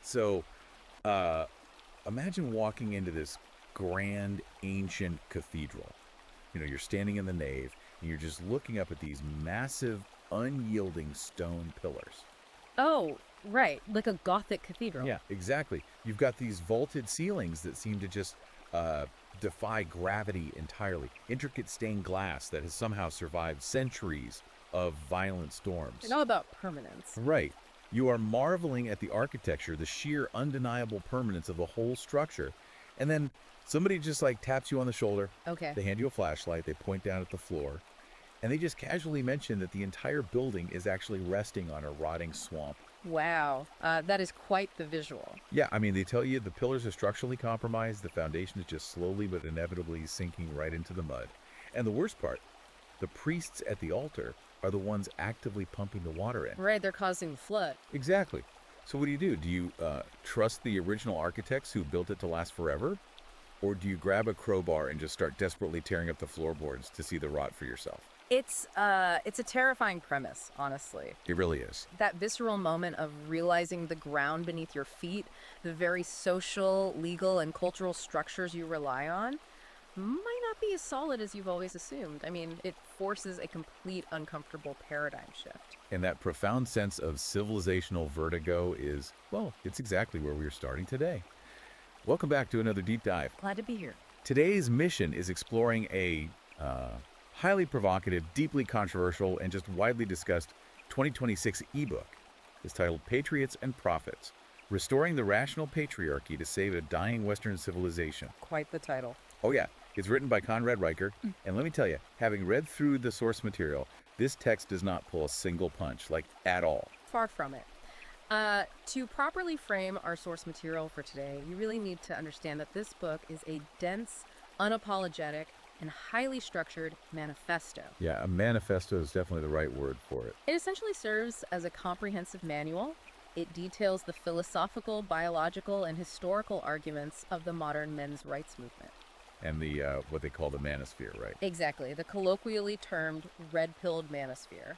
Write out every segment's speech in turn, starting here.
So, uh, imagine walking into this grand ancient cathedral. You're standing in the nave and you're just looking up at these massive, unyielding stone pillars. Oh, right, like a Gothic cathedral. Yeah, exactly. You've got these vaulted ceilings that seem to just uh, defy gravity entirely. Intricate stained glass that has somehow survived centuries of violent storms. It's all about permanence. Right. You are marveling at the architecture, the sheer undeniable permanence of the whole structure. And then somebody just like taps you on the shoulder. Okay. They hand you a flashlight, they point down at the floor, and they just casually mention that the entire building is actually resting on a rotting swamp. Wow, that is quite the visual. Yeah, I mean, they tell you the pillars are structurally compromised, the foundation is just slowly but inevitably sinking right into the mud. And the worst part, the priests at the altar are the ones actively pumping the water in. Right, they're causing the flood. Exactly. So what do? Do you trust the original architects who built it to last forever? Or do you grab a crowbar and just start desperately tearing up the floorboards to see the rot for yourself? It's a terrifying premise, honestly. It really is. That visceral moment of realizing the ground beneath your feet, the very social, legal, and cultural structures you rely on, might not be as solid as you've always assumed. I mean, it forces a complete uncomfortable paradigm shift. And that profound sense of civilizational vertigo is, well, it's exactly where we're starting today. Welcome back to another deep dive. Glad to be here. Today's mission is exploring a highly provocative, deeply controversial, and just widely discussed 2026 ebook. It's titled Patriots and Prophets, Restoring the Rational Patriarchy to Save a Dying Western Civilization. Quite the title. Oh yeah, it's written by Conrad Riker, and let me tell you, having read through the source material, this text does not pull a single punch, like at all. Far from it. To properly frame our source material for today, you really need to understand that this book is a dense, unapologetic, and highly structured manifesto. Yeah, a manifesto is definitely the right word for it. It essentially serves as a comprehensive manual. It details the philosophical, biological, and historical arguments of the modern men's rights movement. And the what they call the manosphere, right? Exactly, the colloquially termed red-pilled manosphere.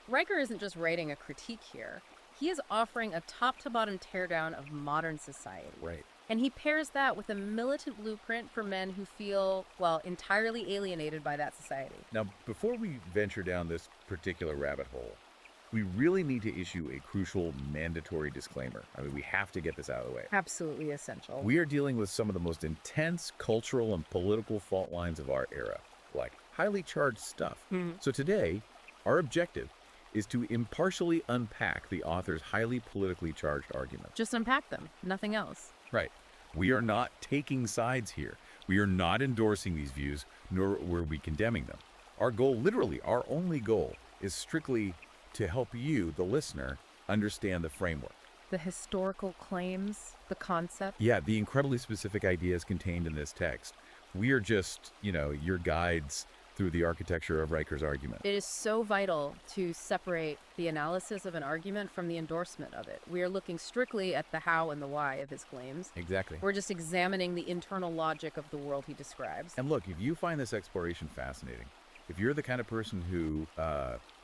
Riker isn't just writing a critique here. He is offering a top-to-bottom teardown of modern society. Right. And he pairs that with a militant blueprint for men who feel, well, entirely alienated by that society. Now, before we venture down this particular rabbit hole, we really need to issue a crucial mandatory disclaimer. I mean, we have to get this out of the way. Absolutely essential. We are dealing with some of the most intense cultural and political fault lines of our era, like highly charged stuff. So today, our objective is to impartially unpack the author's highly politically charged arguments. Just unpack them, nothing else. Right. We are not taking sides here. We are not endorsing these views, nor were we condemning them. Our goal, literally, our only goal, is strictly to help you, the listener, understand the framework. The historical claims, the concept. Yeah, the incredibly specific ideas contained in this text. We are just, your guides through the architecture of Riker's argument. It is so vital to separate the analysis of an argument from the endorsement of it. We are looking strictly at the how and the why of his claims. Exactly. We're just examining the internal logic of the world he describes. And look, if you find this exploration fascinating, if you're the kind of person who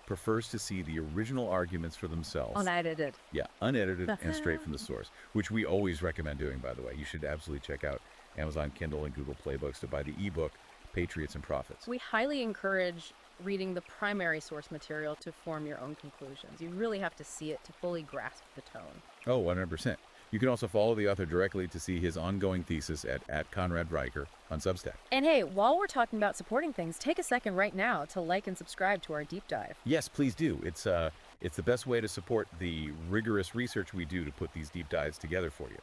prefers to see the original arguments for themselves. Unedited. Yeah, unedited and straight from the source, which we always recommend doing, by the way. You should absolutely check out Amazon Kindle and Google Play Books to buy the ebook, Patriots and Prophets. We highly encourage reading the primary source material to form your own conclusions. You really have to see it to fully grasp the tone. Oh, 100%. You can also follow the author directly to see his ongoing thesis at Conrad Riker on Substack. And hey, while we're talking about supporting things, take a second right now to like and subscribe to our deep dive. Yes, please do. It's the best way to support the rigorous research we do to put these deep dives together for you.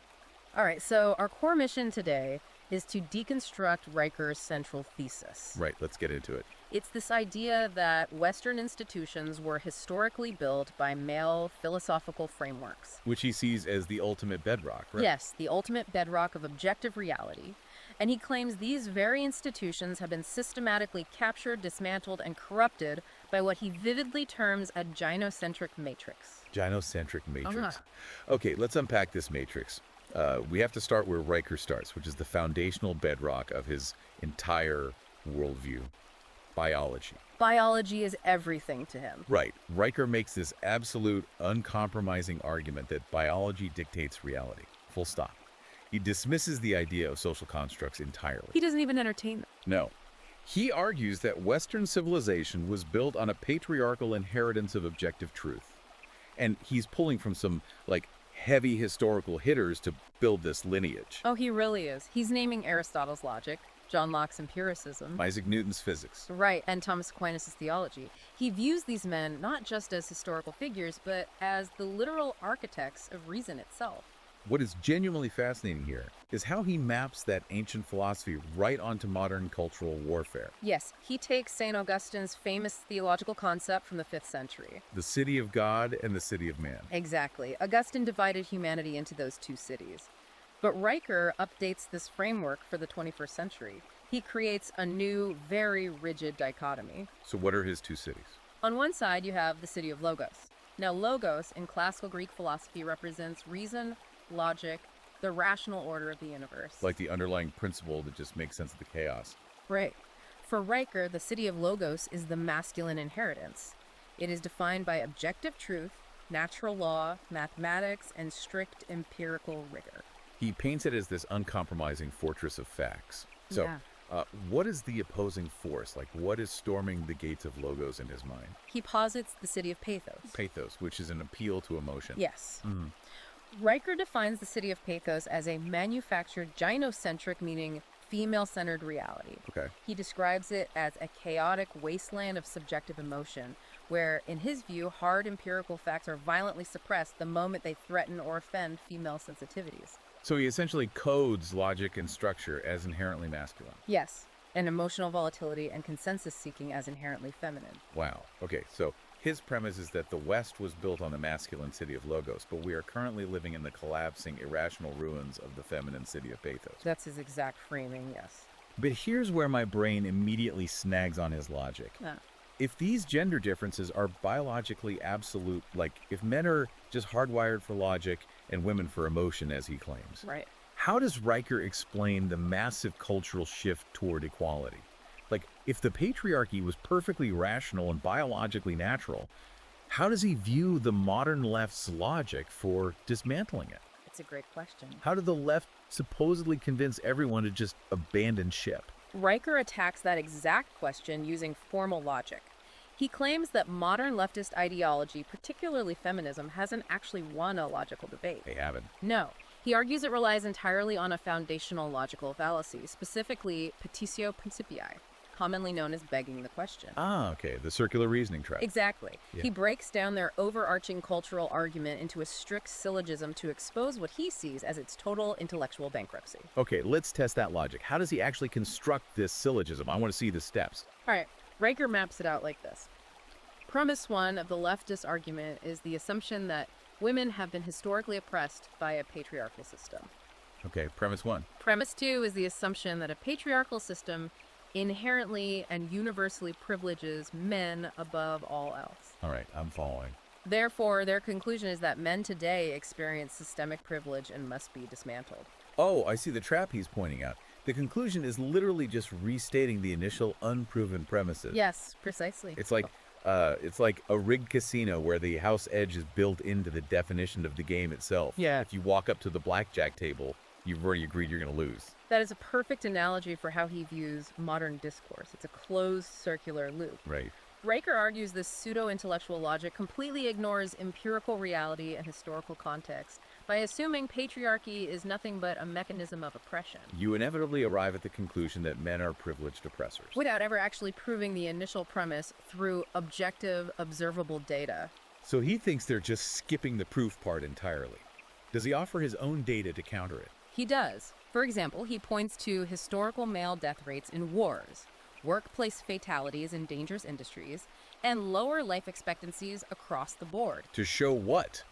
All right, so our core mission today is to deconstruct Riker's central thesis. Right, let's get into it. It's this idea that Western institutions were historically built by male philosophical frameworks. Which he sees as the ultimate bedrock, right? Yes, the ultimate bedrock of objective reality. And he claims these very institutions have been systematically captured, dismantled, and corrupted by what he vividly terms a gynocentric matrix. Gynocentric matrix. Okay, let's unpack this matrix. We have to start where Riker starts, which is the foundational bedrock of his entire worldview. biology. Biology is everything to him. Right. Riker makes this absolute, uncompromising argument that biology dictates reality. Full stop. He dismisses the idea of social constructs entirely. He doesn't even entertain them. No. He argues that Western civilization was built on a patriarchal inheritance of objective truth. And he's pulling from some, heavy historical hitters to build this lineage. Oh, he really is. He's naming Aristotle's logic, John Locke's empiricism. Isaac Newton's physics. Right, and Thomas Aquinas' theology. He views these men not just as historical figures, but as the literal architects of reason itself. What is genuinely fascinating here is how he maps that ancient philosophy right onto modern cultural warfare. Yes, he takes St. Augustine's famous theological concept from the 5th century. The city of God and the city of man. Exactly. Augustine divided humanity into those two cities. But Riker updates this framework for the 21st century. He creates a new, very rigid dichotomy. So what are his two cities? On one side, you have the city of Logos. Now, Logos in classical Greek philosophy represents reason, logic, the rational order of the universe. Like the underlying principle that just makes sense of the chaos. Right. For Riker, the city of Logos is the masculine inheritance. It is defined by objective truth, natural law, mathematics, and strict empirical rigor. He paints it as this uncompromising fortress of facts. So, Yeah. what is the opposing force? What is storming the gates of Logos in his mind? He posits the city of Pathos. Pathos, which is an appeal to emotion. Yes. Mhm. Riker defines the city of Pathos as a manufactured gynocentric, meaning female-centered reality. Okay. He describes it as a chaotic wasteland of subjective emotion, where, in his view, hard empirical facts are violently suppressed the moment they threaten or offend female sensitivities. So he essentially codes logic and structure as inherently masculine. Yes, and emotional volatility and consensus seeking as inherently feminine. Wow. Okay, so his premise is that the West was built on the masculine city of Logos, but we are currently living in the collapsing, irrational ruins of the feminine city of Pathos. That's his exact framing, yes. But here's where my brain immediately snags on his logic. If these gender differences are biologically absolute, if men are just hardwired for logic and women for emotion, as he claims, Right. how does Riker explain the massive cultural shift toward equality? If the patriarchy was perfectly rational and biologically natural, how does he view the modern left's logic for dismantling it? It's a great question. How did the left supposedly convince everyone to just abandon ship? Riker attacks that exact question using formal logic. He claims that modern leftist ideology, particularly feminism, hasn't actually won a logical debate. They haven't. No. He argues it relies entirely on a foundational logical fallacy, specifically petitio principii, commonly known as begging the question. Ah, okay, the circular reasoning trap. Exactly. Yeah. He breaks down their overarching cultural argument into a strict syllogism to expose what he sees as its total intellectual bankruptcy. Okay, let's test that logic. How does he actually construct this syllogism? I want to see the steps. All right, Riker maps it out like this. Premise 1 of the leftist argument is the assumption that women have been historically oppressed by a patriarchal system. Okay, premise 1. Premise 2 is the assumption that a patriarchal system inherently and universally privileges men above all else. All right, I'm following. Therefore, their conclusion is that men today experience systemic privilege and must be dismantled. Oh, I see the trap he's pointing out. The conclusion is literally just restating the initial unproven premises. Yes, precisely. It's like a rigged casino where the house edge is built into the definition of the game itself. Yeah. If you walk up to the blackjack table, you've already agreed you're going to lose. That is a perfect analogy for how he views modern discourse. It's a closed circular loop. Right. Riker argues this pseudo-intellectual logic completely ignores empirical reality and historical context by assuming patriarchy is nothing but a mechanism of oppression, You inevitably arrive at the conclusion that men are privileged oppressors. without ever actually proving the initial premise through objective, observable data. So he thinks they're just skipping the proof part entirely. Does he offer his own data to counter it? He does. For example, he points to historical male death rates in wars, workplace fatalities in dangerous industries, and lower life expectancies across the board. To show what?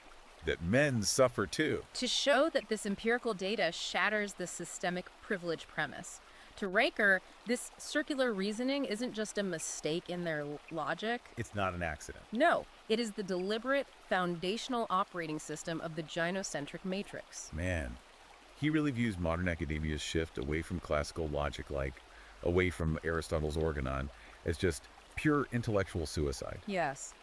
That men suffer too. To show that this empirical data shatters the systemic privilege premise. To Riker, this circular reasoning isn't just a mistake in their logic. It's not an accident. No, it is the deliberate, foundational operating system of the gynocentric matrix. Man, he really views modern academia's shift away from classical logic, away from Aristotle's organon, as just pure intellectual suicide. Yes.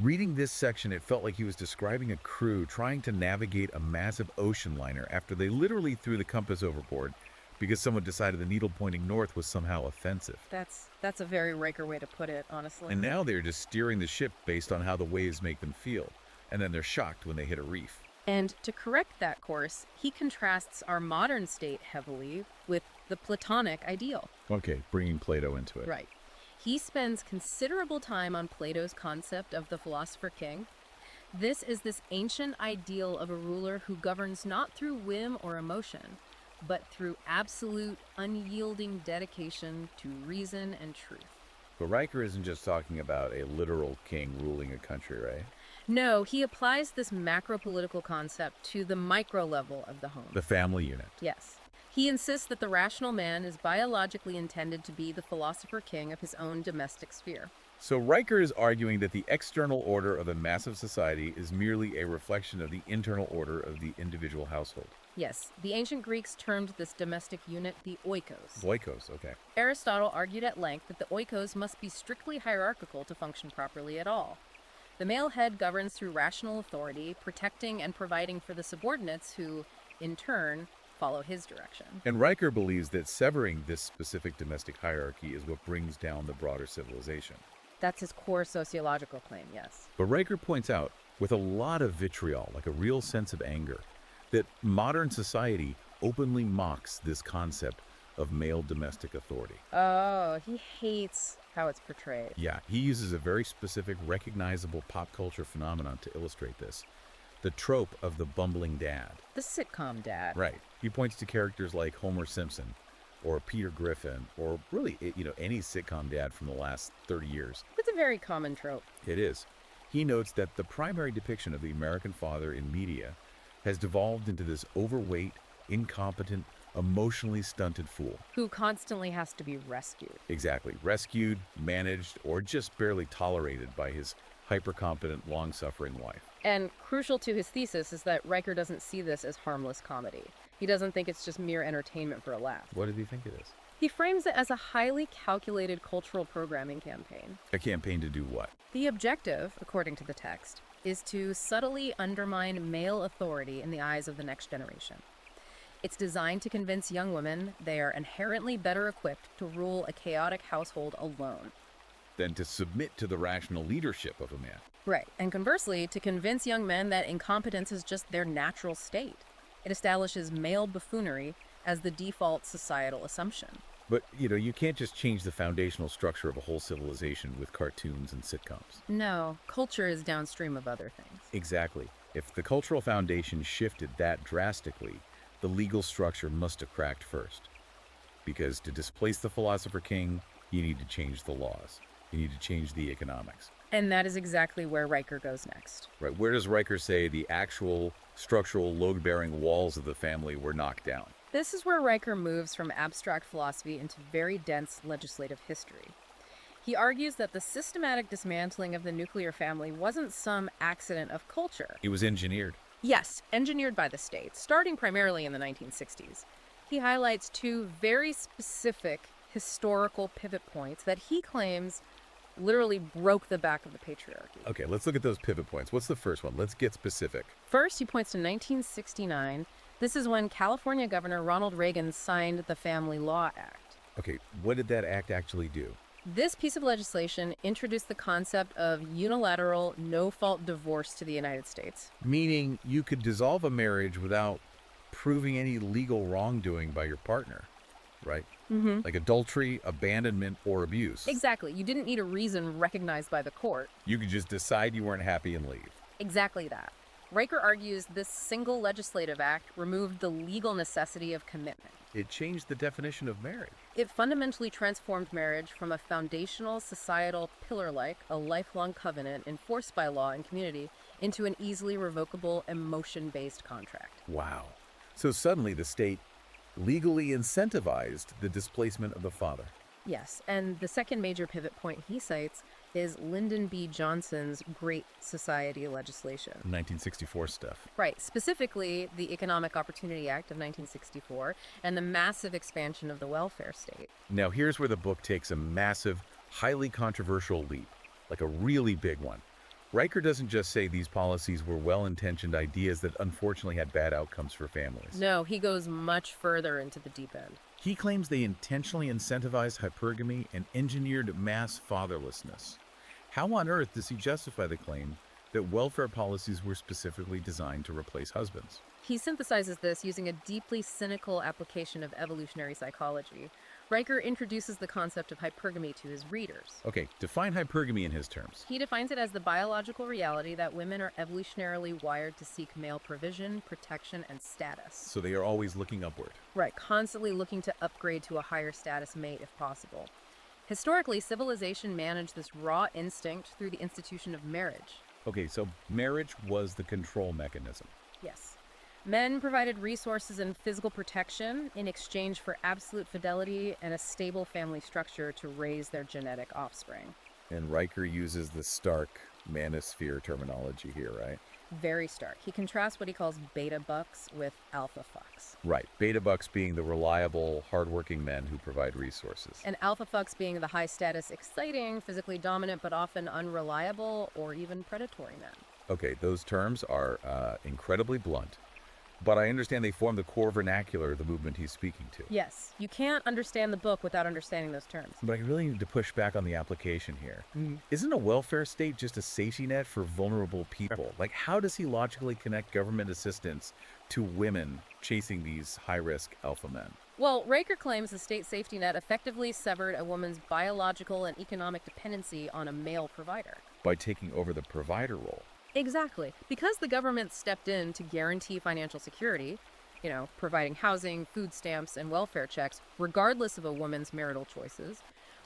Reading this section, it felt like he was describing a crew trying to navigate a massive ocean liner after they literally threw the compass overboard because someone decided the needle pointing north was somehow offensive. That's a very Riker way to put it, honestly. And now they're just steering the ship based on how the waves make them feel, and then they're shocked when they hit a reef. And to correct that course, he contrasts our modern state heavily with the Platonic ideal. Okay, bringing Plato into it. Right. He spends considerable time on Plato's concept of the philosopher king. This is this ancient ideal of a ruler who governs not through whim or emotion, but through absolute, unyielding dedication to reason and truth. But Riker isn't just talking about a literal king ruling a country, right? No, he applies this macro-political concept to the micro level of the home. The family unit. Yes. He insists that the rational man is biologically intended to be the philosopher king of his own domestic sphere. So Riker is arguing that the external order of a massive society is merely a reflection of the internal order of the individual household. Yes, the ancient Greeks termed this domestic unit the oikos. Oikos, okay. Aristotle argued at length that the oikos must be strictly hierarchical to function properly at all. The male head governs through rational authority, protecting and providing for the subordinates who, in turn, follow his direction. And Riker believes that severing this specific domestic hierarchy is what brings down the broader civilization. That's his core sociological claim, yes. But Riker points out, with a lot of vitriol, like a real sense of anger, that modern society openly mocks this concept of male domestic authority. Oh, he hates how it's portrayed. Yeah, he uses a very specific, recognizable pop culture phenomenon to illustrate this. The trope of the bumbling dad. The sitcom dad. Right. He points to characters like Homer Simpson or Peter Griffin or really, any sitcom dad from the last 30 years. It's a very common trope. It is. He notes that the primary depiction of the American father in media has devolved into this overweight, incompetent, emotionally stunted fool. Who constantly has to be rescued. Exactly. Rescued, managed, or just barely tolerated by his hyper-competent, long-suffering wife. And crucial to his thesis is that Riker doesn't see this as harmless comedy. He doesn't think it's just mere entertainment for a laugh. What did he think it is? He frames it as a highly calculated cultural programming campaign. A campaign to do what? The objective, according to the text, is to subtly undermine male authority in the eyes of the next generation. It's designed to convince young women they are inherently better equipped to rule a chaotic household alone. Than to submit to the rational leadership of a man. Right, and conversely, to convince young men that incompetence is just their natural state. It establishes male buffoonery as the default societal assumption. But, you can't just change the foundational structure of a whole civilization with cartoons and sitcoms. No, culture is downstream of other things. Exactly. If the cultural foundation shifted that drastically, the legal structure must have cracked first. Because to displace the philosopher king, you need to change the laws. You need to change the economics. And that is exactly where Riker goes next. Right. Where does Riker say the actual structural load-bearing walls of the family were knocked down? This is where Riker moves from abstract philosophy into very dense legislative history. He argues that the systematic dismantling of the nuclear family wasn't some accident of culture. It was engineered. Yes, engineered by the state, starting primarily in the 1960s. He highlights two very specific historical pivot points that he claims literally broke the back of the patriarchy. Okay, let's look at those pivot points. What's the first one? Let's get specific. First, he points to 1969. This is when California Governor Ronald Reagan signed the Family Law Act. Okay, what did that act actually do? This piece of legislation introduced the concept of unilateral, no-fault divorce to the United States. Meaning you could dissolve a marriage without proving any legal wrongdoing by your partner, right? Mm-hmm. Like adultery, abandonment, or abuse. Exactly. You didn't need a reason recognized by the court. You could just decide you weren't happy and leave. Exactly that. Riker argues this single legislative act removed the legal necessity of commitment. It changed the definition of marriage. It fundamentally transformed marriage from a foundational societal pillar like a lifelong covenant enforced by law and community into an easily revocable emotion-based contract. Wow. So suddenly the state legally incentivized the displacement of the father. Yes, and the second major pivot point he cites is Lyndon B. Johnson's Great Society legislation. 1964 stuff. Right, specifically the Economic Opportunity Act of 1964 and the massive expansion of the welfare state. Now here's where the book takes a massive highly controversial leap, like a really big one. Riker doesn't just say these policies were well-intentioned ideas that unfortunately had bad outcomes for families. No, he goes much further into the deep end. He claims they intentionally incentivized hypergamy and engineered mass fatherlessness. How on earth does he justify the claim that welfare policies were specifically designed to replace husbands? He synthesizes this using a deeply cynical application of evolutionary psychology. Riker introduces the concept of hypergamy to his readers. Okay, define hypergamy in his terms. He defines it as the biological reality that women are evolutionarily wired to seek male provision, protection, and status. So they are always looking upward. Right, constantly looking to upgrade to a higher status mate if possible. Historically, civilization managed this raw instinct through the institution of marriage. Okay, so marriage was the control mechanism. Yes. Men provided resources and physical protection in exchange for absolute fidelity and a stable family structure to raise their genetic offspring. And Riker uses the stark manosphere terminology here, right? Very stark. He contrasts what he calls beta bucks with alpha fucks. Right. Beta bucks being the reliable, hardworking men who provide resources. And alpha fucks being the high status, exciting, physically dominant, but often unreliable or even predatory men. Okay, those terms are incredibly blunt. But I understand they form the core vernacular of the movement he's speaking to. Yes, you can't understand the book without understanding those terms. But I really need to push back on the application here. Isn't a welfare state just a safety net for vulnerable people? Like, how does he logically connect government assistance to women chasing these high-risk alpha men? Well, Riker claims the state safety net effectively severed a woman's biological and economic dependency on a male provider. By taking over the provider role. Exactly. Because the government stepped in to guarantee financial security, providing housing, food stamps, and welfare checks, regardless of a woman's marital choices,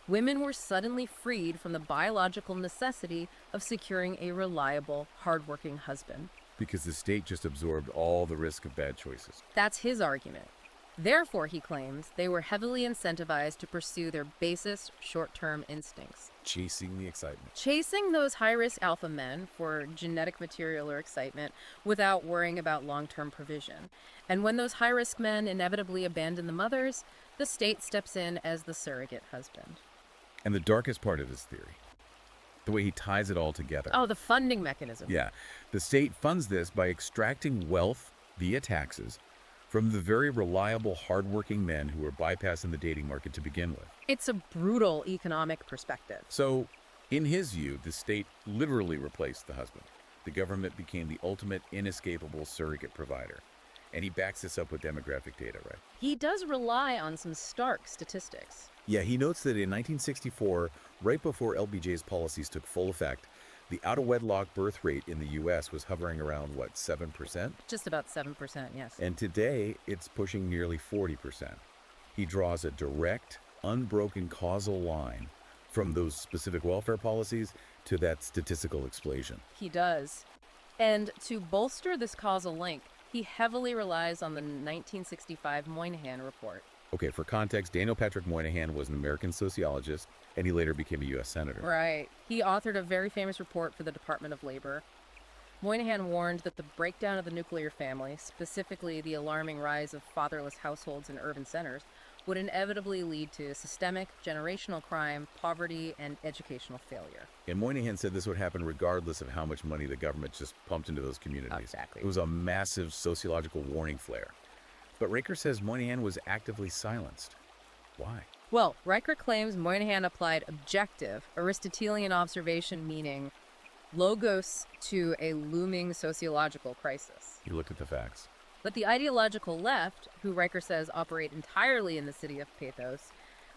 women were suddenly freed from the biological necessity of securing a reliable, hardworking husband. Because the state just absorbed all the risk of bad choices. That's his argument. Therefore, he claims, they were heavily incentivized to pursue their basest short-term instincts. Chasing the excitement. Chasing those high-risk alpha men for genetic material or excitement without worrying about long-term provision. And when those high-risk men inevitably abandon the mothers, the state steps in as the surrogate husband. And the darkest part of his theory, the way he ties it all together. Oh, the funding mechanism. Yeah. The state funds this by extracting wealth via taxes from the very reliable, hardworking men who are bypassing the dating market to begin with. It's a brutal economic perspective. So, in his view, the state literally replaced the husband. The government became the ultimate, inescapable surrogate provider. And he backs this up with demographic data, right? He does rely on some stark statistics. Yeah, he notes that in 1964, right before LBJ's policies took full effect, the out-of-wedlock birth rate in the U.S. was hovering around, 7%? Just about 7%, yes. And today, it's pushing nearly 40%. He draws a direct, unbroken causal line from those specific welfare policies to that statistical explosion. He does. And to bolster this causal link, he heavily relies on the 1965 Moynihan Report. Okay, for context, Daniel Patrick Moynihan was an American sociologist, and he later became a U.S. senator. Right. He authored a very famous report for the Department of Labor. Moynihan warned that the breakdown of the nuclear family, specifically the alarming rise of fatherless households in urban centers, would inevitably lead to systemic, generational crime, poverty, and educational failure. And Moynihan said this would happen regardless of how much money the government just pumped into those communities. Exactly. It was a massive sociological warning flare. But Riker says Moynihan was actively silenced. Why? Well, Riker claims Moynihan applied objective, Aristotelian observation, meaning logos to a looming sociological crisis. He looked at the facts. But the ideological left, who Riker says operate entirely in the city of pathos,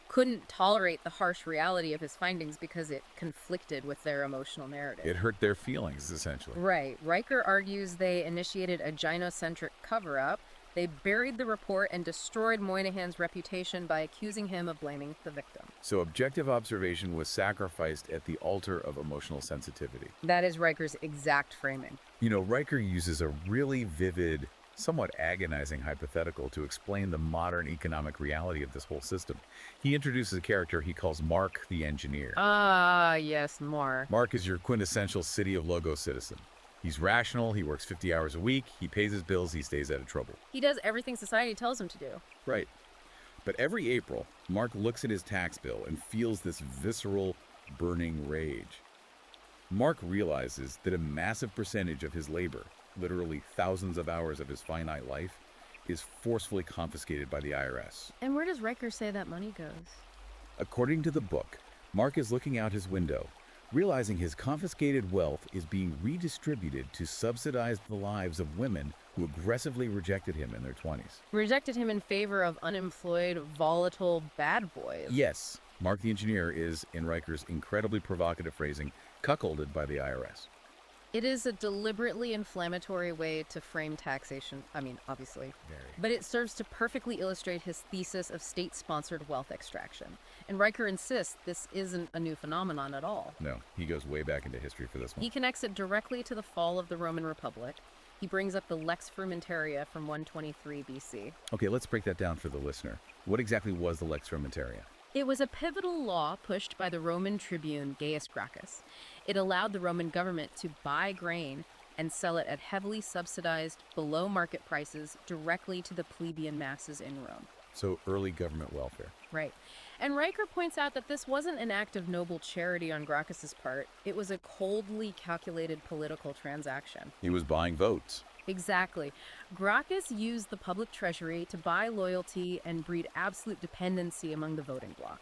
couldn't tolerate the harsh reality of his findings because it conflicted with their emotional narrative. It hurt their feelings, essentially. Right. Riker argues they initiated a gynocentric cover-up. They buried the report and destroyed Moynihan's reputation by accusing him of blaming the victim. So objective observation was sacrificed at the altar of emotional sensitivity. That is Riker's exact framing. Riker uses a really vivid, somewhat agonizing hypothetical to explain the modern economic reality of this whole system. He introduces a character he calls Mark the Engineer. Ah, yes, more. Mark is your quintessential City of Logos citizen. He's rational, he works 50 hours a week, he pays his bills, he stays out of trouble. He does everything society tells him to do. Right. But every April, Mark looks at his tax bill and feels this visceral, burning rage. Mark realizes that a massive percentage of his labor, literally thousands of hours of his finite life, is forcefully confiscated by the IRS. And where does Riker say that money goes? According to the book, Mark is looking out his window, realizing his confiscated wealth is being redistributed to subsidize the lives of women who aggressively rejected him in their 20s. Rejected him in favor of unemployed, volatile bad boys. Yes, Mark the engineer is, in Riker's incredibly provocative phrasing, cuckolded by the IRS. It is a deliberately inflammatory way to frame taxation. I mean, obviously. Very. But it serves to perfectly illustrate his thesis of state-sponsored wealth extraction. And Riker insists this isn't a new phenomenon at all. No, he goes way back into history for this one. He connects it directly to the fall of the Roman Republic. He brings up the Lex Frumentaria from 123 BC. Okay, let's break that down for the listener. What exactly was the Lex Frumentaria? It was a pivotal law pushed by the Roman tribune Gaius Gracchus. It allowed the Roman government to buy grain and sell it at heavily subsidized, below market prices directly to the plebeian masses in Rome. So early government welfare. Right. And Riker points out that this wasn't an act of noble charity on Gracchus's part. It was a coldly calculated political transaction. He was buying votes. Exactly. Gracchus used the public treasury to buy loyalty and breed absolute dependency among the voting bloc.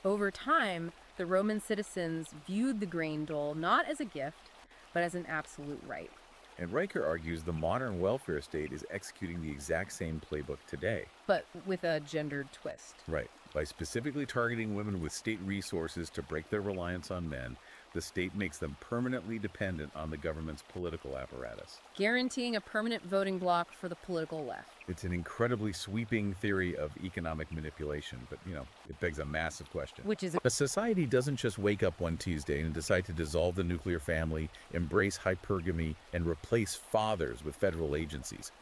Over time, the Roman citizens viewed the grain dole not as a gift, but as an absolute right. And Riker argues the modern welfare state is executing the exact same playbook today. But with a gendered twist. Right. By specifically targeting women with state resources to break their reliance on men, the state makes them permanently dependent on the government's political apparatus. Guaranteeing a permanent voting bloc for the political left. It's an incredibly sweeping theory of economic manipulation, but, it begs a massive question. Which is A society doesn't just wake up one Tuesday and decide to dissolve the nuclear family, embrace hypergamy, and replace fathers with federal agencies.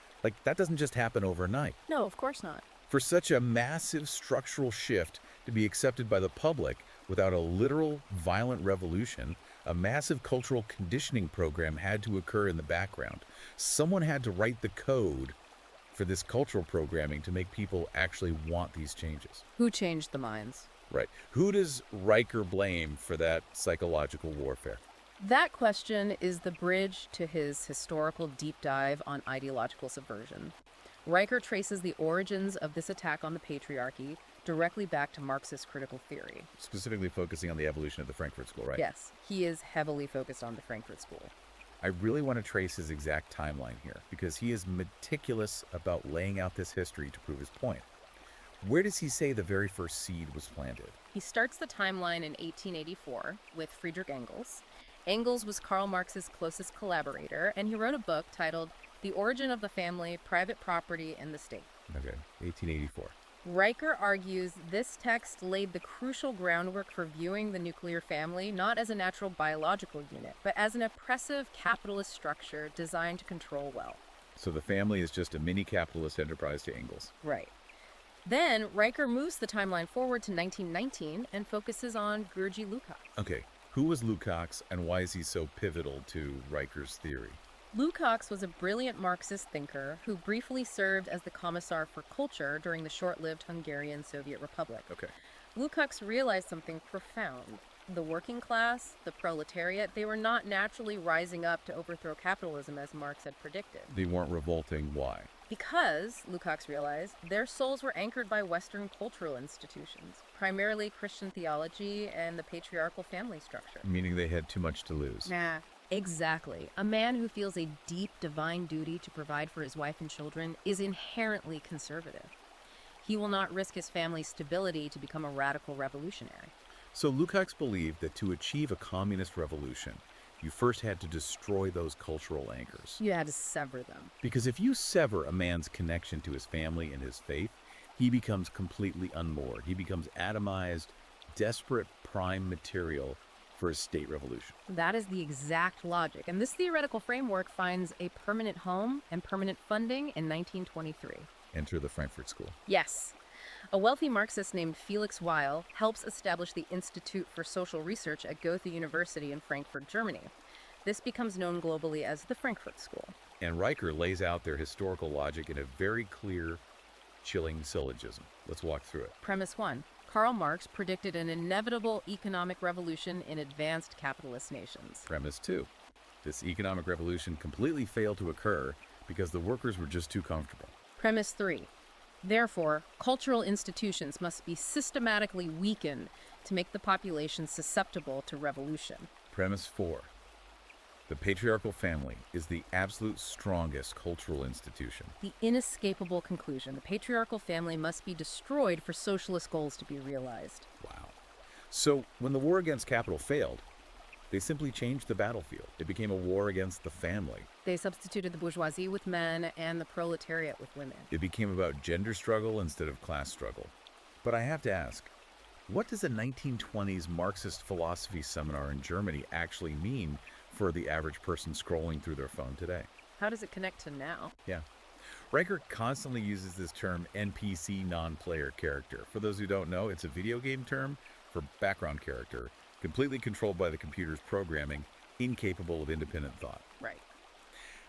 That doesn't just happen overnight. No, of course not. For such a massive structural shift to be accepted by the public without a literal violent revolution, a massive cultural conditioning program had to occur in the background. Someone had to write the code for this cultural programming to make people actually want these changes. Who changed the minds? Right. Who does Riker blame for that psychological warfare? That question is the bridge to his historical deep dive on ideological subversion. Riker traces the origins of this attack on the patriarchy directly back to Marxist critical theory. Specifically focusing on the evolution of the Frankfurt School, right? Yes, he is heavily focused on the Frankfurt School. I really want to trace his exact timeline here because he is meticulous about laying out this history to prove his point. Where does he say the very first seed was planted? He starts the timeline in 1884 with Friedrich Engels. Engels was Karl Marx's closest collaborator, and he wrote a book titled The Origin of the Family, Private Property, and the State. Okay, 1884. Riker argues this text laid the crucial groundwork for viewing the nuclear family not as a natural biological unit, but as an oppressive capitalist structure designed to control wealth. So the family is just a mini capitalist enterprise to Engels. Right. Then Riker moves the timeline forward to 1919 and focuses on Georgy Lukács. Okay, who was Lukács and why is he so pivotal to Riker's theory? Lukács was a brilliant Marxist thinker who briefly served as the Commissar for Culture during the short-lived Hungarian Soviet Republic. Okay. Lukács realized something profound. The working class, the proletariat, they were not naturally rising up to overthrow capitalism as Marx had predicted. They weren't revolting. Why? Because, Lukács realized, their souls were anchored by Western cultural institutions, primarily Christian theology and the patriarchal family structure. Meaning they had too much to lose. Nah. Exactly. A man who feels a deep divine duty to provide for his wife and children is inherently conservative. He will not risk his family's stability to become a radical revolutionary. So Lukács believed that to achieve a communist revolution, you first had to destroy those cultural anchors. You had to sever them. Because if you sever a man's connection to his family and his faith, he becomes completely unmoored. He becomes atomized, desperate prime material for a state revolution. That is the exact logic, and this theoretical framework finds a permanent home and permanent funding in 1923. Enter the Frankfurt School. Yes. A wealthy Marxist named Felix Weil helps establish the Institute for Social Research at Goethe University in Frankfurt, Germany. This becomes known globally as the Frankfurt School. And Riker lays out their historical logic in a very clear, chilling syllogism. Let's walk through it. Premise 1. Karl Marx predicted an inevitable economic revolution in advanced capitalist nations. Premise 2. This economic revolution completely failed to occur because the workers were just too comfortable. Premise 3. Therefore, cultural institutions must be systematically weakened to make the population susceptible to revolution. Premise 4. The patriarchal family is the absolute strongest cultural institution. The inescapable conclusion: the patriarchal family must be destroyed for socialist goals to be realized. Wow. So, when the war against capital failed, they simply changed the battlefield. It became a war against the family. They substituted the bourgeoisie with men and the proletariat with women. It became about gender struggle instead of class struggle. But I have to ask, what does a 1920s Marxist philosophy seminar in Germany actually mean for the average person scrolling through their phone today? How does it connect to now? Yeah. Riker constantly uses this term NPC, non-player character. For those who don't know, it's a video game term for background character, completely controlled by the computer's programming, incapable of independent thought. Right.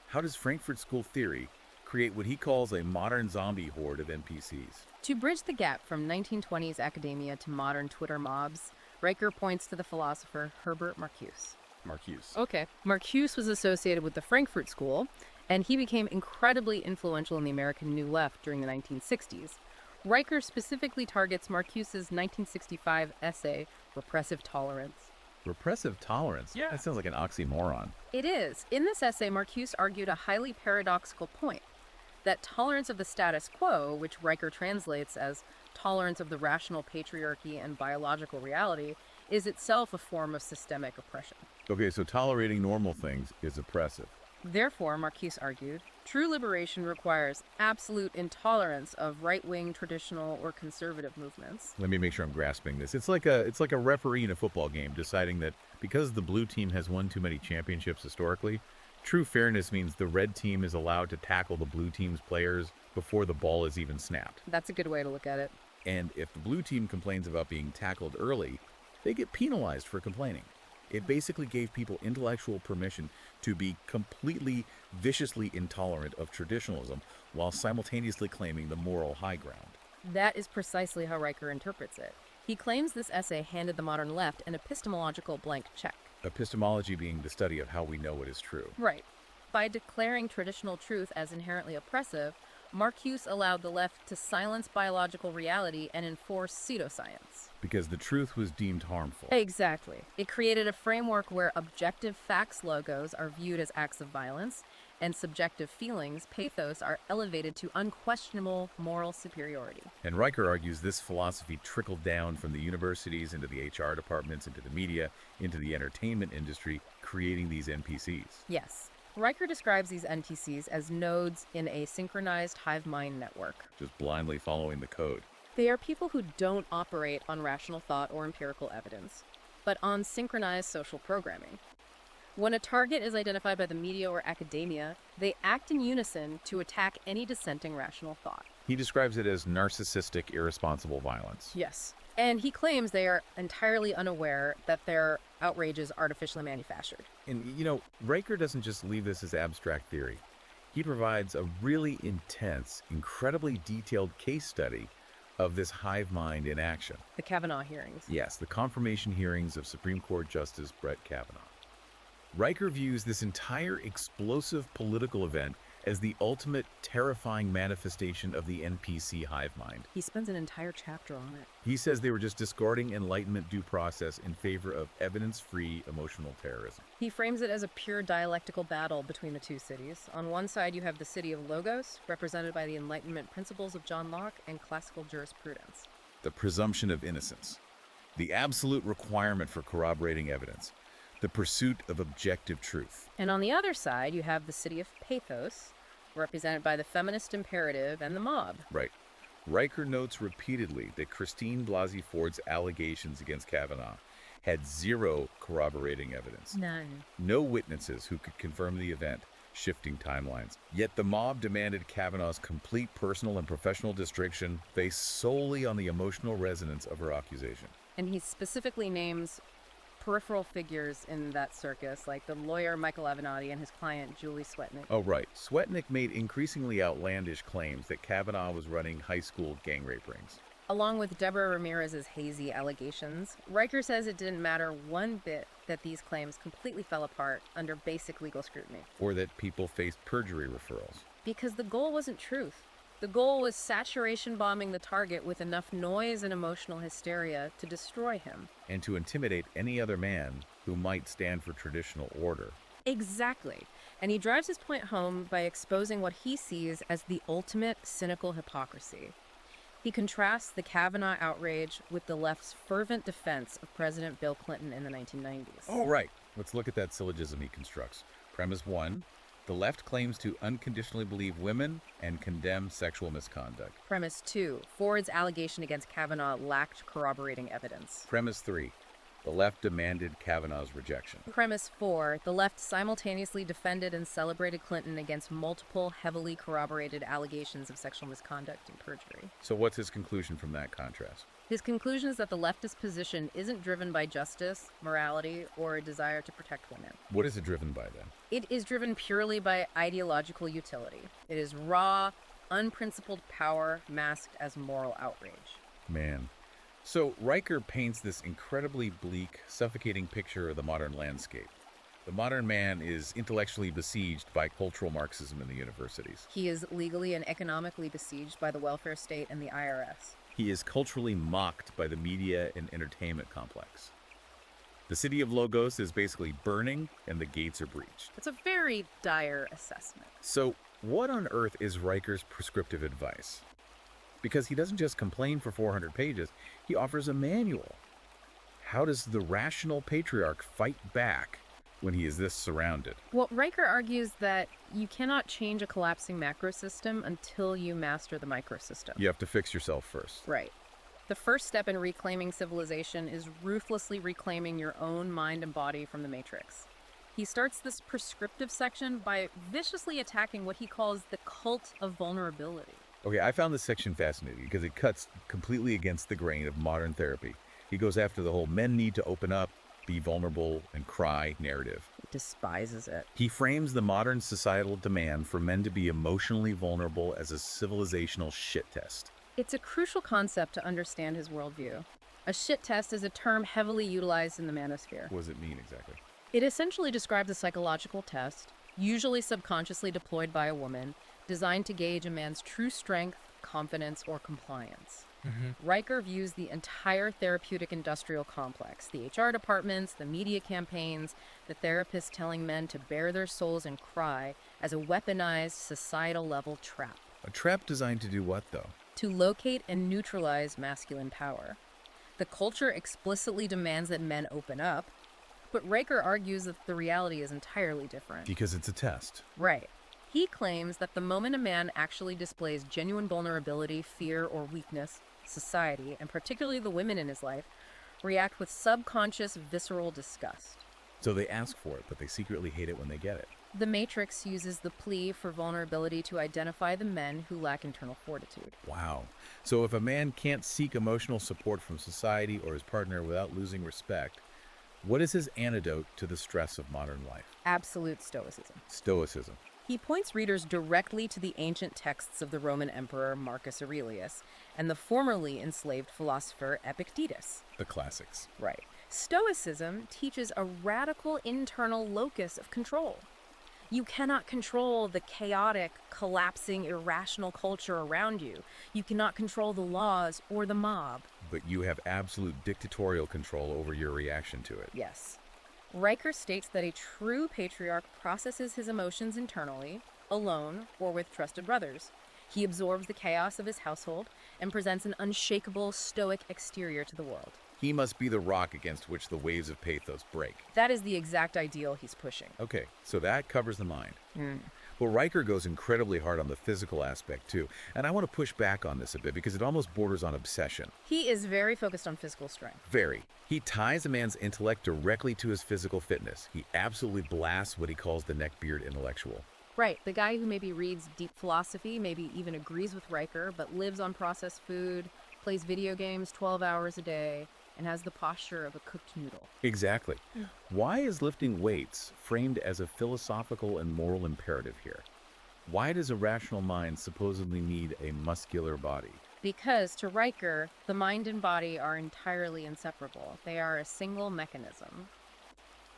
How does Frankfurt School theory create what he calls a modern zombie horde of NPCs? To bridge the gap from 1920s academia to modern Twitter mobs, Riker points to the philosopher Herbert Marcuse. Marcuse. Okay. Marcuse was associated with the Frankfurt School, and he became incredibly influential in the American New Left during the 1960s. Riker specifically targets Marcuse's 1965 essay, Repressive Tolerance. Repressive tolerance? Yeah. That sounds like an oxymoron. It is. In this essay, Marcuse argued a highly paradoxical point, that tolerance of the status quo, which Riker translates as tolerance of the rational patriarchy and biological reality, is itself a form of systemic oppression. Okay, so tolerating normal things is oppressive. Therefore, Marcuse argued, true liberation requires absolute intolerance of right-wing, traditional, or conservative movements. Let me make sure I'm grasping this. It's like a referee in a football game deciding that because the blue team has won too many championships historically, true fairness means the red team is allowed to tackle the blue team's players before the ball is even snapped. That's a good way to look at it. And if the blue team complains about being tackled early, they get penalized for complaining. It basically gave people intellectual permission to be completely viciously intolerant of traditionalism while simultaneously claiming the moral high ground. That is precisely how Riker interprets it. He claims this essay handed the modern left an epistemological blank check. Epistemology being the study of how we know what is true. Right. By declaring traditional truth as inherently oppressive, Marcuse allowed the left to silence biological reality and enforce pseudoscience. Because the truth was deemed harmful. Exactly. It created a framework where objective facts logos are viewed as acts of violence, and subjective feelings, pathos, are elevated to unquestionable moral superiority. And Riker argues this philosophy trickled down from the universities into the HR departments, into the media, into the entertainment industry, creating these NPCs. Yes. Riker describes these NPCs as nodes in a synchronized hive mind network. Just blindly following the code. They are people who don't operate on rational thought or empirical evidence, but on synchronized social programming. When a target is identified by the media or academia, they act in unison to attack any dissenting rational thought. He describes it as narcissistic, irresponsible violence. Yes. And he claims they are entirely unaware that their outrage is artificially manufactured. And, Riker doesn't just leave this as abstract theory. He provides a really intense, incredibly detailed case study of this hive mind in action. The Kavanaugh hearings. Yes, the confirmation hearings of Supreme Court Justice Brett Kavanaugh. Riker views this entire explosive political event as the ultimate terrifying manifestation of the NPC hive mind. He spends an entire chapter on it. He says they were just discarding Enlightenment due process in favor of evidence-free emotional terrorism. He frames it as a pure dialectical battle between the two cities. On one side, you have the city of Logos, represented by the Enlightenment principles of John Locke and classical jurisprudence. The presumption of innocence, the absolute requirement for corroborating evidence, the pursuit of objective truth. And on the other side, you have the city of Pathos, represented by the feminist imperative and the mob. Right. Riker notes repeatedly that Christine Blasey Ford's allegations against Kavanaugh had zero corroborating evidence. None. No witnesses who could confirm the event, shifting timelines. Yet the mob demanded Kavanaugh's complete personal and professional destruction based solely on the emotional resonance of her accusation. And he specifically names peripheral figures in that circus, like the lawyer Michael Avenatti and his client Julie Swetnick. Oh, right. Swetnick made increasingly outlandish claims that Kavanaugh was running high school gang rape rings. Along with Deborah Ramirez's hazy allegations, Riker says it didn't matter one bit that these claims completely fell apart under basic legal scrutiny. Or that people faced perjury referrals. Because the goal wasn't truth. The goal was saturation bombing the target with enough noise and emotional hysteria to destroy him. And to intimidate any other man who might stand for traditional order. Exactly. And he drives his point home by exposing what he sees as the ultimate cynical hypocrisy. He contrasts the Kavanaugh outrage with the left's fervent defense of President Bill Clinton in the 1990s. Oh, right. Let's look at that syllogism he constructs. Premise 1, the left claims to unconditionally believe women and condemn sexual misconduct. Premise 2, Ford's allegation against Kavanaugh lacked corroborating evidence. Premise 3, the left demanded Kavanaugh's rejection. Premise 4, the left simultaneously defended and celebrated Clinton against multiple heavily corroborated allegations of sexual misconduct and perjury. So what's his conclusion from that contrast? His conclusion is that the leftist position isn't driven by justice, morality, or a desire to protect women. What is it driven by then? It is driven purely by ideological utility. It is raw, unprincipled power masked as moral outrage. Man. So Riker paints this incredibly bleak, suffocating picture of the modern landscape. The modern man is intellectually besieged by cultural Marxism in the universities. He is legally and economically besieged by the welfare state and the IRS. He is culturally mocked by the media and entertainment complex. The city of Logos is basically burning and the gates are breached. It's a very dire assessment. So what on earth is Riker's prescriptive advice? Because he doesn't just complain for 400 pages, he offers a manual. How does the rational patriarch fight back when he is this surrounded? Well, Riker argues that you cannot change a collapsing macro system until you master the microsystem. You have to fix yourself first. Right. The first step in reclaiming civilization is ruthlessly reclaiming your own mind and body from the matrix. He starts this prescriptive section by viciously attacking what he calls the cult of vulnerability. Okay, I found this section fascinating because it cuts completely against the grain of modern therapy. He goes after the whole men need to open up, be vulnerable, and cry narrative. He despises it. He frames the modern societal demand for men to be emotionally vulnerable as a civilizational shit test. It's a crucial concept to understand his worldview. A shit test is a term heavily utilized in the manosphere. What does it mean exactly? It essentially describes a psychological test, usually subconsciously deployed by a woman, designed to gauge a man's true strength, confidence, or compliance. Riker views the entire therapeutic industrial complex, the HR departments, the media campaigns, the therapists telling men to bare their souls and cry, as a weaponized societal-level trap. A trap designed to do what, though? To locate and neutralize masculine power. The culture explicitly demands that men open up, but Riker argues that the reality is entirely different. Because it's a test. Right. He claims that the moment a man actually displays genuine vulnerability, fear, or weakness, society, and particularly the women in his life, react with subconscious, visceral disgust. So they ask for it, but they secretly hate it when they get it. The Matrix uses the plea for vulnerability to identify the men who lack internal fortitude. Wow. So if a man can't seek emotional support from society or his partner without losing respect, what is his antidote to the stress of modern life? Absolute stoicism. Stoicism. He points readers directly to the ancient texts of the Roman Emperor Marcus Aurelius and the formerly enslaved philosopher Epictetus. The classics. Right. Stoicism teaches a radical internal locus of control. You cannot control the chaotic, collapsing, irrational culture around you. You cannot control the laws or the mob. But you have absolute dictatorial control over your reaction to it. Yes. Riker states that a true patriarch processes his emotions internally, alone, or with trusted brothers. He absorbs the chaos of his household and presents an unshakable, stoic exterior to the world. He must be the rock against which the waves of pathos break. That is the exact ideal he's pushing. Okay, so that covers the mind. Well, Riker goes incredibly hard on the physical aspect, too. And I want to push back on this a bit because it almost borders on obsession. He is very focused on physical strength. Very. He ties a man's intellect directly to his physical fitness. He absolutely blasts what he calls the neckbeard intellectual. Right, the guy who maybe reads deep philosophy, maybe even agrees with Riker, but lives on processed food, plays video games 12 hours a day, and has the posture of a cooked noodle. Exactly. Why is lifting weights framed as a philosophical and moral imperative here? Why does a rational mind supposedly need a muscular body? Because to Riker, the mind and body are entirely inseparable. They are a single mechanism.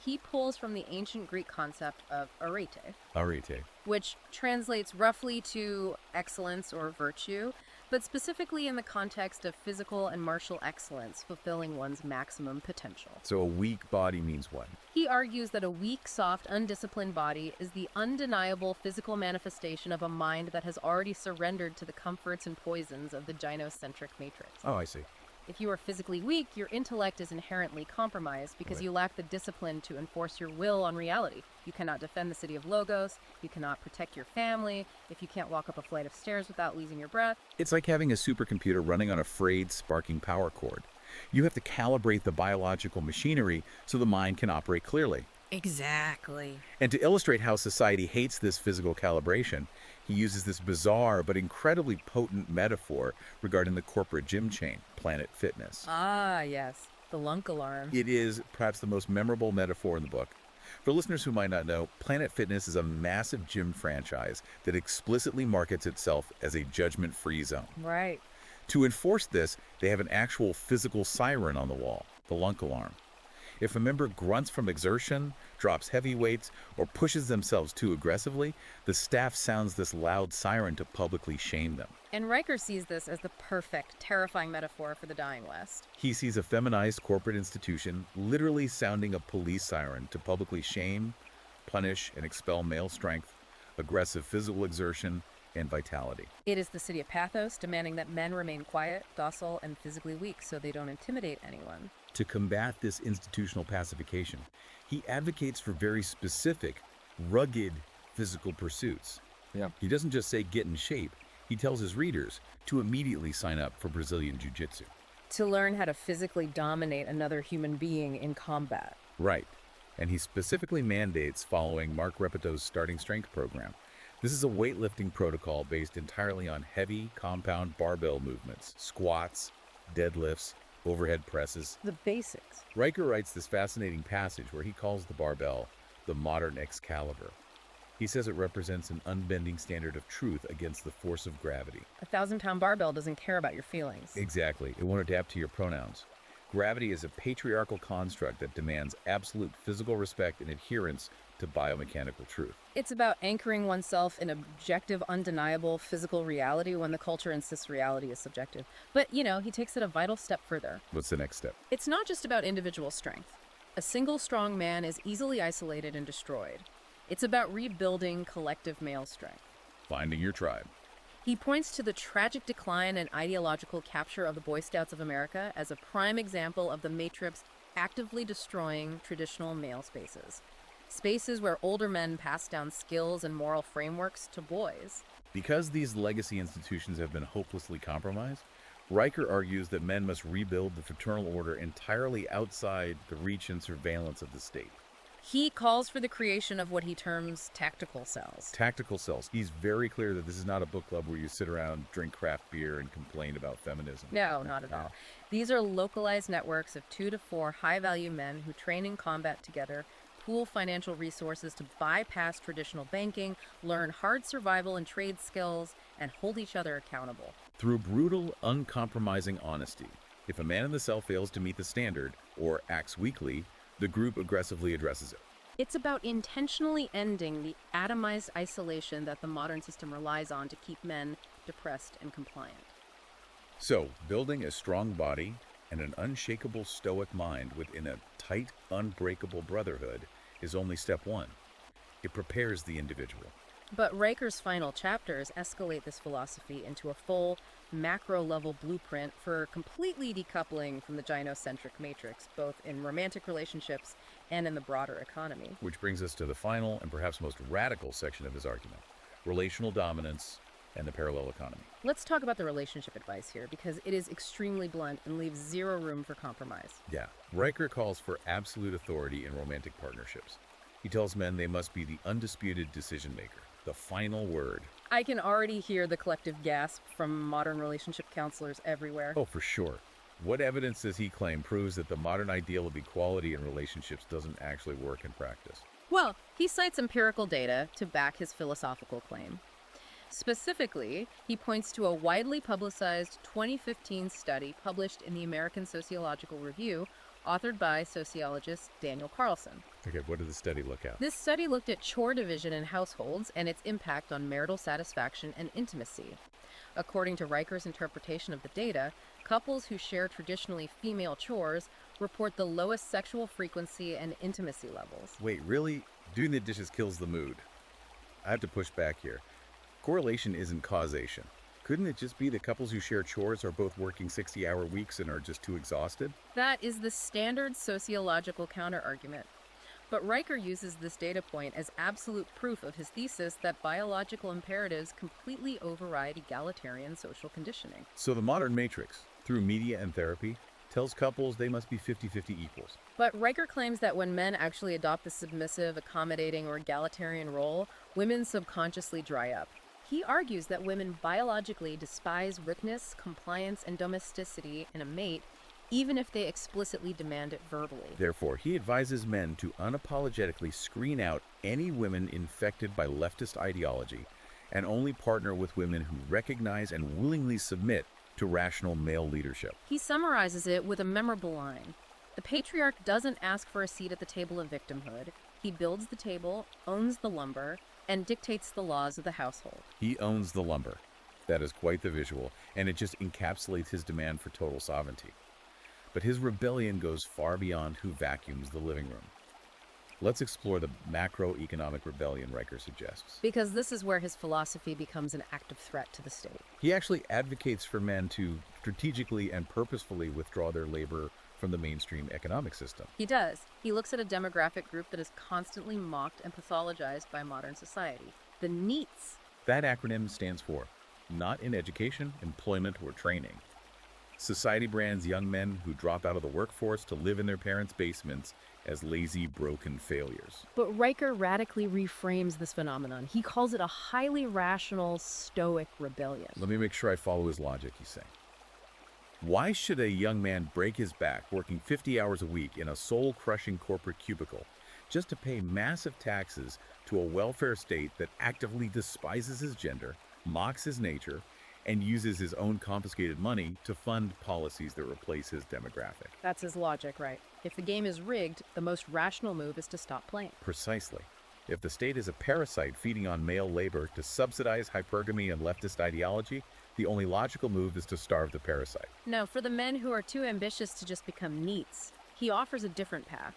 He pulls from the ancient Greek concept of arete, Arete. which translates roughly to excellence or virtue, but specifically in the context of physical and martial excellence, fulfilling one's maximum potential. So a weak body means what? He argues that a weak, soft, undisciplined body is the undeniable physical manifestation of a mind that has already surrendered to the comforts and poisons of the gynocentric matrix. Oh, I see. If you are physically weak, your intellect is inherently compromised because Right. you lack the discipline to enforce your will on reality. You cannot defend the city of Logos, you cannot protect your family, if you can't walk up a flight of stairs without losing your breath. It's like having a supercomputer running on a frayed, sparking power cord. You have to calibrate the biological machinery so the mind can operate clearly. Exactly. And to illustrate how society hates this physical calibration, he uses this bizarre but incredibly potent metaphor regarding the corporate gym chain, Planet Fitness. Ah, yes, the lunk alarm. It is perhaps the most memorable metaphor in the book. For listeners who might not know, Planet Fitness is a massive gym franchise that explicitly markets itself as a judgment-free zone. Right. To enforce this, they have an actual physical siren on the wall, the lunk alarm. If a member grunts from exertion, drops heavy weights, or pushes themselves too aggressively, the staff sounds this loud siren to publicly shame them. And Riker sees this as the perfect, terrifying metaphor for the dying West. He sees a feminized corporate institution literally sounding a police siren to publicly shame, punish, and expel male strength, aggressive physical exertion, and vitality. It is the city of Pathos demanding that men remain quiet, docile, and physically weak so they don't intimidate anyone. To combat this institutional pacification, he advocates for very specific, rugged physical pursuits. Yeah. He doesn't just say get in shape, he tells his readers to immediately sign up for Brazilian Jiu-Jitsu. To learn how to physically dominate another human being in combat. Right. And he specifically mandates following Mark Repeto's starting strength program. This is a weightlifting protocol based entirely on heavy, compound barbell movements, squats, deadlifts, overhead presses. The basics. Riker writes this fascinating passage where he calls the barbell the modern Excalibur. He says it represents an unbending standard of truth against the force of gravity. A 1,000-pound barbell doesn't care about your feelings. Exactly. It won't adapt to your pronouns. Gravity is a patriarchal construct that demands absolute physical respect and adherence to biomechanical truth. It's about anchoring oneself in objective, undeniable physical reality when the culture insists reality is subjective. But, he takes it a vital step further. What's the next step? It's not just about individual strength. A single strong man is easily isolated and destroyed. It's about rebuilding collective male strength. Finding your tribe. He points to the tragic decline and ideological capture of the Boy Scouts of America as a prime example of the Matrix actively destroying traditional male spaces. Spaces where older men pass down skills and moral frameworks to boys. Because these legacy institutions have been hopelessly compromised, Riker argues that men must rebuild the fraternal order entirely outside the reach and surveillance of the state. He calls for the creation of what he terms tactical cells. Tactical cells. He's very clear that this is not a book club where you sit around, drink craft beer, and complain about feminism. No, not at all. These are localized networks of 2 to 4 high-value men who train in combat together, pool financial resources to bypass traditional banking, learn hard survival and trade skills, and hold each other accountable. Through brutal, uncompromising honesty. If a man in the cell fails to meet the standard, or acts weakly, the group aggressively addresses it. It's about intentionally ending the atomized isolation that the modern system relies on to keep men depressed and compliant. So, building a strong body and an unshakable stoic mind within a tight, unbreakable brotherhood is only step one. It prepares the individual. But Riker's final chapters escalate this philosophy into a full, macro-level blueprint for completely decoupling from the gynocentric matrix, both in romantic relationships and in the broader economy. Which brings us to the final and perhaps most radical section of his argument, relational dominance and the parallel economy. Let's talk about the relationship advice here, because it is extremely blunt and leaves zero room for compromise. Yeah, Riker calls for absolute authority in romantic partnerships. He tells men they must be the undisputed decision maker, the final word. I can already hear the collective gasp from modern relationship counselors everywhere. Oh, for sure. What evidence does he claim proves that the modern ideal of equality in relationships doesn't actually work in practice? Well, he cites empirical data to back his philosophical claim. Specifically, he points to a widely publicized 2015 study published in the American Sociological Review, authored by sociologist Daniel Carlson. Okay, what did the study look at? This study looked at chore division in households and its impact on marital satisfaction and intimacy. According to Riker's interpretation of the data, couples who share traditionally female chores report the lowest sexual frequency and intimacy levels. Wait, really? Doing the dishes kills the mood. I have to push back here. Correlation isn't causation. Couldn't it just be that couples who share chores are both working 60-hour weeks and are just too exhausted? That is the standard sociological counterargument. But Riker uses this data point as absolute proof of his thesis that biological imperatives completely override egalitarian social conditioning. So the modern matrix, through media and therapy, tells couples they must be 50-50 equals. But Riker claims that when men actually adopt the submissive, accommodating, or egalitarian role, women subconsciously dry up. He argues that women biologically despise richness, compliance, and domesticity in a mate, even if they explicitly demand it verbally. Therefore, he advises men to unapologetically screen out any women infected by leftist ideology and only partner with women who recognize and willingly submit to rational male leadership. He summarizes it with a memorable line. The patriarch doesn't ask for a seat at the table of victimhood. He builds the table, owns the lumber, and dictates the laws of the household. He owns the lumber. That is quite the visual, and it just encapsulates his demand for total sovereignty. But his rebellion goes far beyond who vacuums the living room. Let's explore the macroeconomic rebellion Riker suggests. Because this is where his philosophy becomes an active threat to the state. He actually advocates for men to strategically and purposefully withdraw their labor from the mainstream economic system. He does. He looks at a demographic group that is constantly mocked and pathologized by modern society. The NEETs. That acronym stands for Not in Education, Employment, or Training. Society brands young men who drop out of the workforce to live in their parents' basements as lazy, broken failures. But Riker radically reframes this phenomenon. He calls it a highly rational, stoic rebellion. Let me make sure I follow his logic, he's saying. Why should a young man break his back working 50 hours a week in a soul-crushing corporate cubicle just to pay massive taxes to a welfare state that actively despises his gender, mocks his nature, and uses his own confiscated money to fund policies that replace his demographic? That's his logic, right? If the game is rigged, the most rational move is to stop playing. Precisely. If the state is a parasite feeding on male labor to subsidize hypergamy and leftist ideology, the only logical move is to starve the parasite. No, for the men who are too ambitious to just become NEETs, he offers a different path.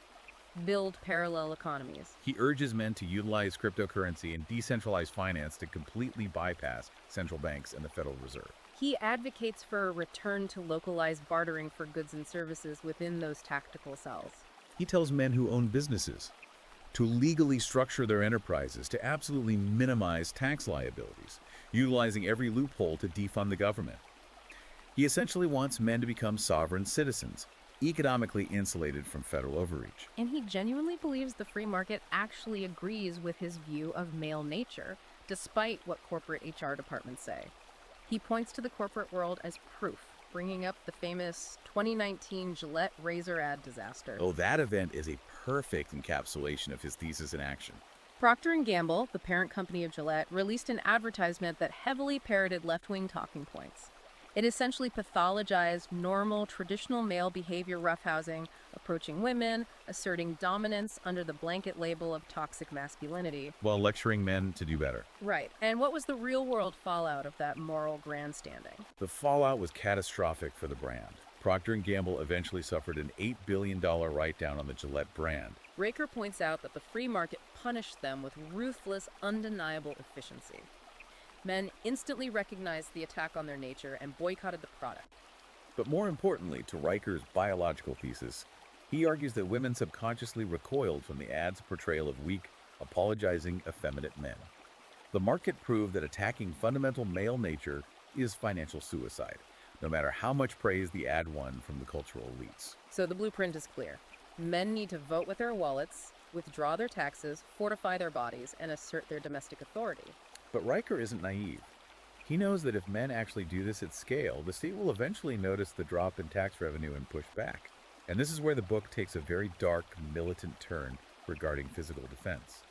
Build parallel economies. He urges men to utilize cryptocurrency and decentralized finance to completely bypass central banks and the Federal Reserve. He advocates for a return to localized bartering for goods and services within those tactical cells. He tells men who own businesses to legally structure their enterprises to absolutely minimize tax liabilities, utilizing every loophole to defund the government. He essentially wants men to become sovereign citizens, economically insulated from federal overreach. And he genuinely believes the free market actually agrees with his view of male nature, despite what corporate HR departments say. He points to the corporate world as proof, bringing up the famous 2019 Gillette razor ad disaster. Oh, that event is a perfect encapsulation of his thesis in action. Procter & Gamble, the parent company of Gillette, released an advertisement that heavily parroted left-wing talking points. It essentially pathologized normal, traditional male behavior roughhousing, approaching women, asserting dominance under the blanket label of toxic masculinity. While lecturing men to do better. Right. And what was the real-world fallout of that moral grandstanding? The fallout was catastrophic for the brand. Procter & Gamble eventually suffered an $8 billion write-down on the Gillette brand. Riker points out that the free market punished them with ruthless, undeniable efficiency. Men instantly recognized the attack on their nature and boycotted the product. But more importantly, to Riker's biological thesis, he argues that women subconsciously recoiled from the ad's portrayal of weak, apologizing, effeminate men. The market proved that attacking fundamental male nature is financial suicide, no matter how much praise the ad won from the cultural elites. So the blueprint is clear. Men need to vote with their wallets, withdraw their taxes, fortify their bodies, and assert their domestic authority. But Riker isn't naive. He knows that if men actually do this at scale, the state will eventually notice the drop in tax revenue and push back. And this is where the book takes a very dark, militant turn regarding physical defense.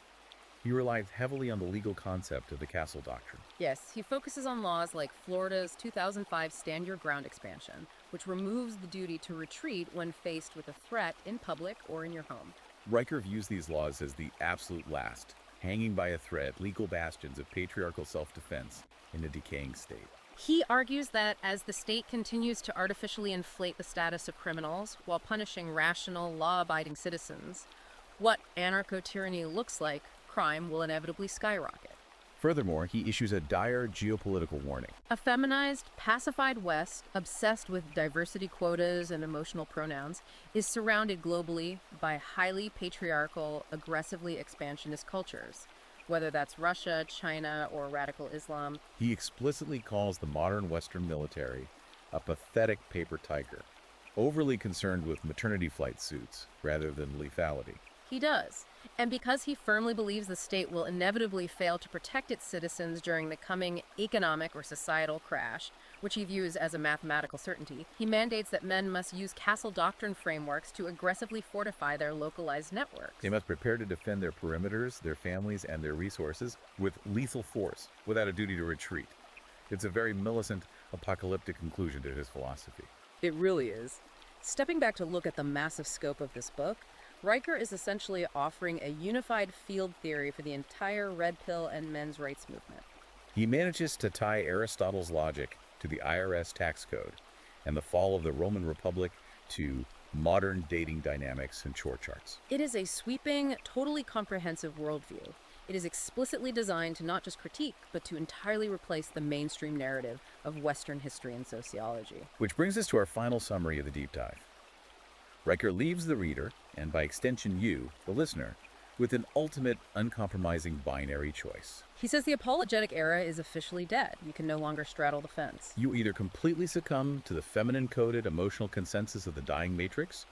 He relies heavily on the legal concept of the castle doctrine. Yes, he focuses on laws like Florida's 2005 Stand Your Ground expansion, which removes the duty to retreat when faced with a threat in public or in your home. Riker views these laws as the absolute last, hanging by a thread, legal bastions of patriarchal self-defense in a decaying state. He argues that as the state continues to artificially inflate the status of criminals while punishing rational, law-abiding citizens, what anarcho-tyranny looks like, crime will inevitably skyrocket. Furthermore, he issues a dire geopolitical warning. A feminized, pacified West, obsessed with diversity quotas and emotional pronouns, is surrounded globally by highly patriarchal, aggressively expansionist cultures, whether that's Russia, China, or radical Islam. He explicitly calls the modern Western military a pathetic paper tiger, overly concerned with maternity flight suits rather than lethality. He does. And because he firmly believes the state will inevitably fail to protect its citizens during the coming economic or societal crash, which he views as a mathematical certainty, he mandates that men must use castle doctrine frameworks to aggressively fortify their localized networks. They must prepare to defend their perimeters, their families, and their resources with lethal force, without a duty to retreat. It's a very Millicent, apocalyptic conclusion to his philosophy. It really is. Stepping back to look at the massive scope of this book, Riker is essentially offering a unified field theory for the entire red pill and men's rights movement. He manages to tie Aristotle's logic to the IRS tax code and the fall of the Roman Republic to modern dating dynamics and chore charts. It is a sweeping, totally comprehensive worldview. It is explicitly designed to not just critique, but to entirely replace the mainstream narrative of Western history and sociology. Which brings us to our final summary of the deep dive. Riker leaves the reader, and by extension you, the listener, with an ultimate, uncompromising binary choice. He says the apologetic era is officially dead. You can no longer straddle the fence. You either completely succumb to the feminine-coded emotional consensus of the dying matrix,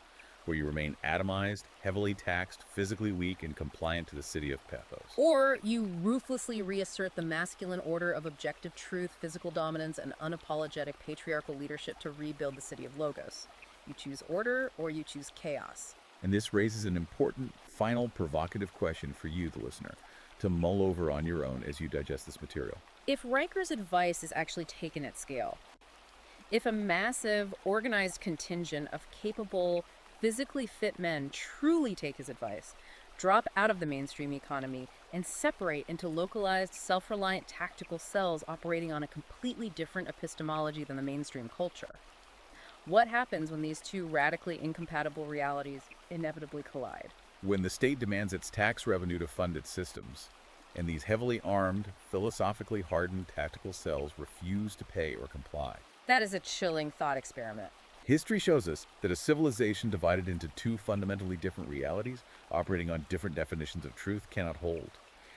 where you remain atomized, heavily taxed, physically weak, and compliant to the city of pathos. Or you ruthlessly reassert the masculine order of objective truth, physical dominance, and unapologetic patriarchal leadership to rebuild the city of Logos. You choose order or you choose chaos. And this raises an important, final, provocative question for you, the listener, to mull over on your own as you digest this material. If Riker's advice is actually taken at scale, if a massive, organized contingent of capable, physically fit men truly take his advice, drop out of the mainstream economy, and separate into localized, self-reliant tactical cells operating on a completely different epistemology than the mainstream culture, what happens when these two radically incompatible realities inevitably collide? When the state demands its tax revenue to fund its systems, and these heavily armed, philosophically hardened tactical cells refuse to pay or comply. That is a chilling thought experiment. History shows us that a civilization divided into two fundamentally different realities, operating on different definitions of truth, cannot hold.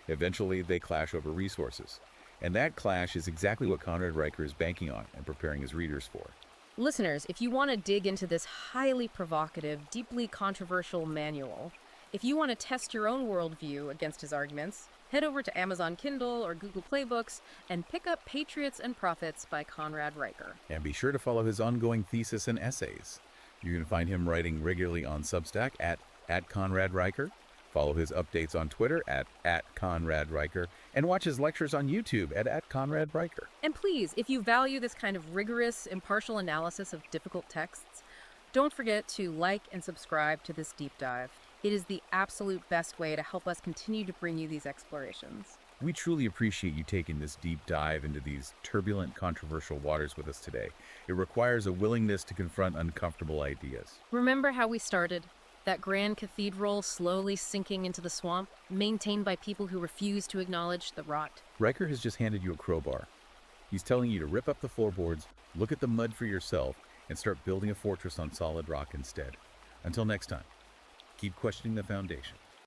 Eventually, they clash over resources. And that clash is exactly what Conrad Riker is banking on and preparing his readers for. Listeners, if you want to dig into this highly provocative, deeply controversial manual, if you want to test your own worldview against his arguments, head over to Amazon Kindle or Google Play Books and pick up Patriots and Prophets by Conrad Riker. And be sure to follow his ongoing thesis and essays. You can find him writing regularly on Substack at Conrad Riker. Follow his updates on Twitter at Conrad Riker, and watch his lectures on YouTube at Conrad Riker. And please, if you value this kind of rigorous, impartial analysis of difficult texts, don't forget to like and subscribe to this deep dive. It is the absolute best way to help us continue to bring you these explorations. We truly appreciate you taking this deep dive into these turbulent, controversial waters with us today. It requires a willingness to confront uncomfortable ideas. Remember how we started? That grand cathedral slowly sinking into the swamp, maintained by people who refuse to acknowledge the rot. Riker has just handed you a crowbar. He's telling you to rip up the floorboards, look at the mud for yourself, and start building a fortress on solid rock instead. Until next time, keep questioning the foundation.